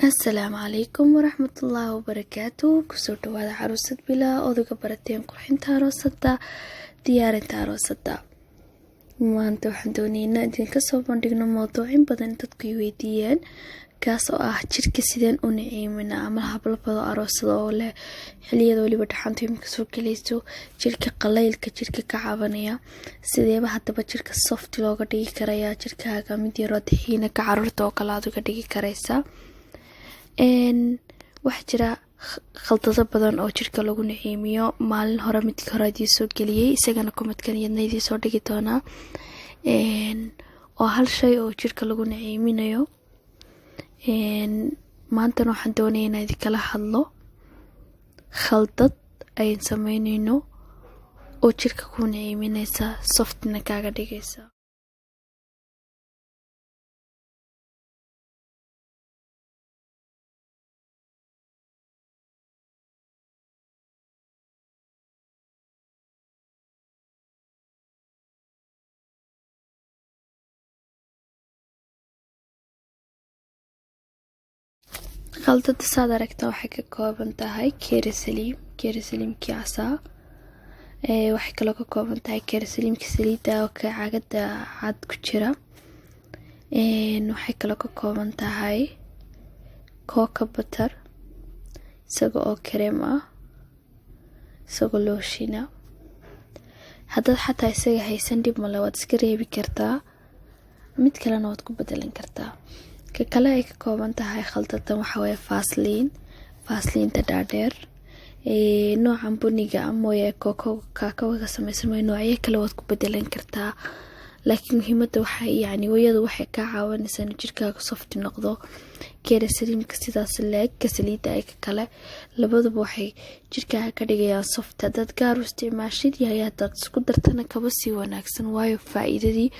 السلام عليكم ورحمة الله وبركاته. كسو دواada caruusad bilaa odaga barateen qurxinta aroosada diyaarinta aroosada. maanta waxaan doonaynaa idin ka soo bandhigno mowduucin badan dadku weydiiyeen kaas oo ah jirka sideen u naciimina ama hablabado aroosada oo leh xiliyada waliba dhaxanta imika soo galayso jirka qaleylka jirka ka cabanaya sideeba hadaba jirka soft looga dhigi karayaa jirkaaga mid yar oo daxiina ka carruurta oo kale aad uga dhigi karaysaa. waxa jira khaldado badan oo jirka lagu naciimiyo maalin hore midka hore idin soo geliyay isagana komadkan iyadna idin soo dhigi doonaa oo hal shay oo jirka lagu naciiminayo. maantana waxaan doonayaa inaan idinkala hadlo khaldad ayaan sameynayno oo jirka ku naciiminaysa softna kaaga dhigaysa. khaldada saad aragtaa waxay ka kooban tahay keerisaliimkii casaa waxay kaloo ka kooban tahay keerisaliimka saliidda oo ka caagada cad ku jira waxay kaloo ka kooban tahay cocoa butter isaga oo kareem ah isagoo looshina. haddaad xataa isaga haysan dhib male waad iska reebi kartaa mid kalena waad ku bedelan kartaa. ka kale ay ka kooban tahay khaldadan waxa weeye faasliinta dhaadheer noocan buniga mooye kaakawaga samaysan way noocyo kale waad ku bedelan kartaa laakiin muhiimada waxa yani wayadu waxay ka caawinaysaa in jirkaaga soft noqdo. keerisaliimka sidaas leeg ka saliidda ay ka kale labaduba waxay jirkaaga ka dhigayaan soft. haddaad gaar u isticmaashid yahay haddaad isku dartana kaba sii wanaagsan waayo faa'iidadii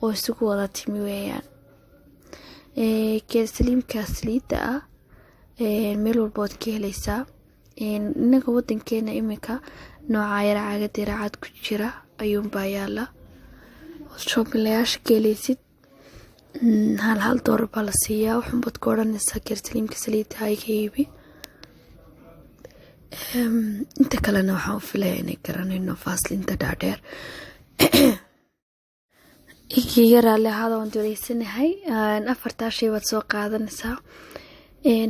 oo isugu wada timi weeyaan. keerisaliimka saliidda ah meel walba waad ka helaysaa. inaga wadankeena imika nooca yar caagada yaracad ku jira ayuunbaa yaala shoobilayaasha ka helaysid hal doolar baa la siiyaa waxunbaad ku odhanaysaa keerisaliimka saliidda ha iga iibi. inta kalena waxaan u filaya inay garanayno faasliinta dhaadheer igiga raalli ahaada waan dooleysanahay. afartaa shay baad soo qaadanaysaa.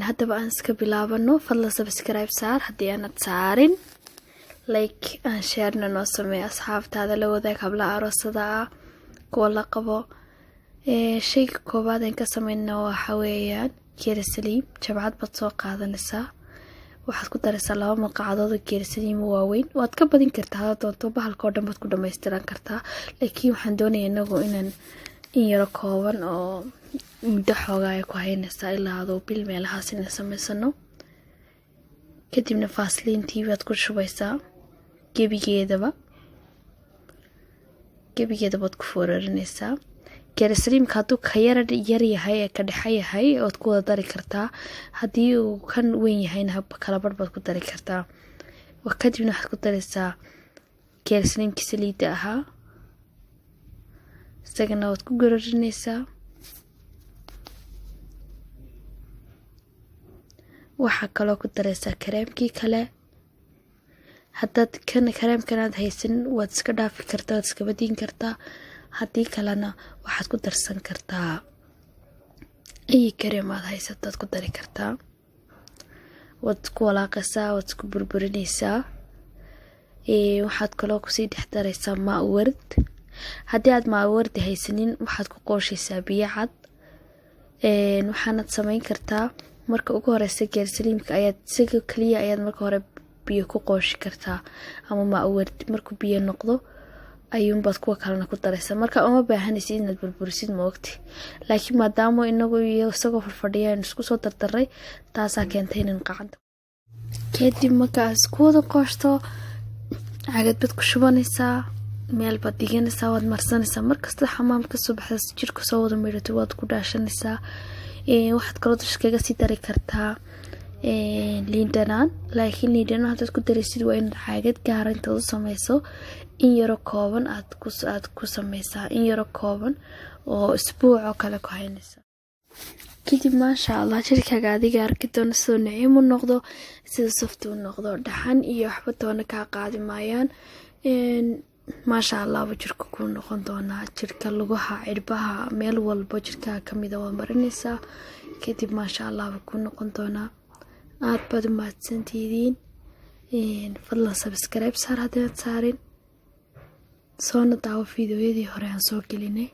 haddaba aan iska bilaabano fadlan subscribe saar haddii aanad saarin like aan sharena noo sameey asxaabtaada la wadaag hablaha aroosada ah kuwa la qabo. shayga koobaad aan ka sameynaa waxa weeyaan keerisaliim jabcad baad soo qaadanaysaa waxaad ku daraysaa 2 malqacadood oo keerisaliim waaweyn waad ka badin kartaa haddaad doonto bahalka oo dhan baad ku dhammaystiran kartaa laakiin waxaan doonayaa inagu inaan in yaro kooban oo muddo xoogaa ay ku haynaysaa ilaa adoo bil meelahaas inaan samaysano. kadibna faasliintii baad ku shubaysaa gebigeedaba baad ku foorarinaysaa. keerisaliimka hadduu ka yar yahay ee ka dhexa yahay ood ku wada dari kartaa haddii uu kan weyn yahayna kala badh baad ku dari kartaa. kadibna waxaad ku daraysaa keerisaliimkii saliidda ahaa isagana waad ku gararinaysaa. waxaa kaloo ku daraysaa kareemkii kale haddaad kareemkan aad haysan waad iska dhaafi kartaa waad iska badiin kartaa haddii kalena waxaad ku darsan kartaa ay kareem aad haysataad ku dari kartaa. waad ku walaaqaysaa waad isku burburinaysaa. waxaad kaloo kusii dhex daraysaa maa ward haddii aad maa wardi haysanin waxaad ku qooshaysaa biyo cad. waxaanad samayn kartaa marka ugu horeysa keerisaliimka ayaad isaga kaliya ayaad marka hore biyo ku qooshi kartaa ama maa ward markuu biyo noqdo ayuunbaad kuwa kalena ku daraysaa. marka uma baahanaysid inaad burburisid moogti laakiin maadaama inagu iyo isagoo fadhiyaan isku soo dardaray taasaa keentay inaan qacanta. kadib markaad isku wada qooshto caagad baad ku shubanaysaa meel baad dhiganaysaa waad marsanaysaa markasta xamaam ka soo baxda jirka soo wada meedhato waad ku dhaashanaysaa. waxaad kaloo dusha kaga sii dari kartaa liin dhanaan laakiin liin dhanaan haddaad ku daraysid waa inaad caagad gaara intaad u samayso in yaro kooban aad ku samaysaa in yaro kooban oo isbuuc oo kale ku haynaysa. kadib maasha allah jirkaaga adiga arki doona sidoo naciim u noqdo, sida softi u noqdo, dhaxan iyo waxba toona kaa qaadi maayaan. maasha allah buu jirka kuu noqon doonaa, jirka lugaha, cirbaha, meel walbo jirkaa kamida waa marinaysaa, kadib maasha allah buu kuu noqon doonaa. aad baad u mahadsantihiin. fadlan subscribe saar haddaad saarin, soona daawo fiidiyoyadii hore aan soo gelinay.